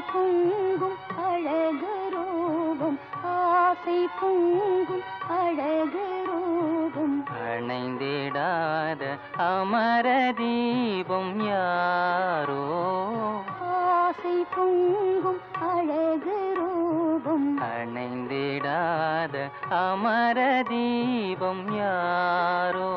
பொங்கும் அழகு ரூபம் ஆசை பொங்கும் அழகு ரூபம் அணைந்திடாத அமர தீபம் யாரோ ஆசை பொங்கும் அழகு ரூபம் அணைந்திடாத அமர தீபம் யாரோ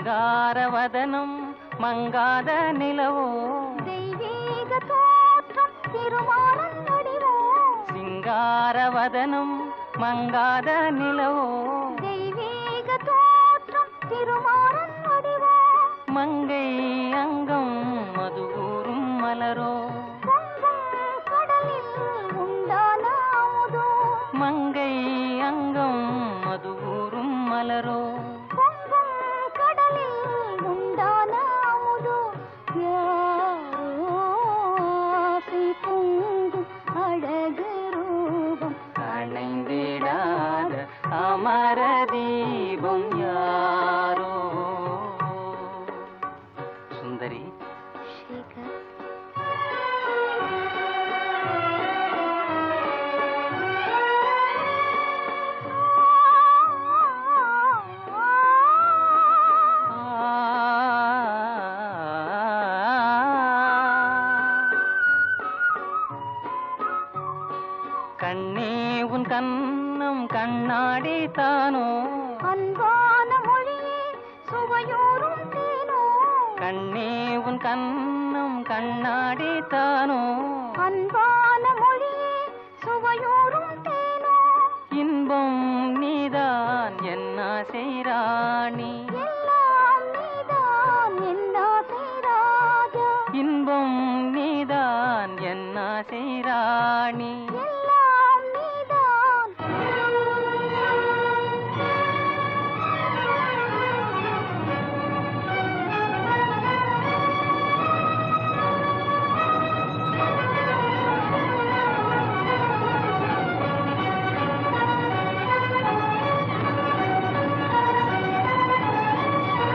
சிங்காரவதனம் மங்காத நிலவோ தெய்வீக தோற்றம் திருமாறன் வடிவோ சிங்காரவதனம் மங்காத நிலவோ தெய்வீக தோற்றம் திருமாறன் வடிவோ மங்கை அங்கம் மதுவூரும் மலரோ பொங்கும் கடலில் உண்டான அமுதோ மங்கை அங்கம் மதுவூரும் மலரோ பொங்கும் கடலில் உண்டான அமுதோ யாரோ ஆசை பொங்கும் அழகு ரூபம் அணைந்திடாத அமர தீபம் யாரோ சுந்தரி சேகர் கண்ணே உன் கண்ணம் கண்ணாடி தானோ அன்பான மொழியே சுவையோரும் தேனோ கண்ணே உன் கண்ணம் கண்ணாடி தானோ அன்பான மொழியே சுவையோரும் தேனோ இன்பம் நீதான் என்ன செய்ராணி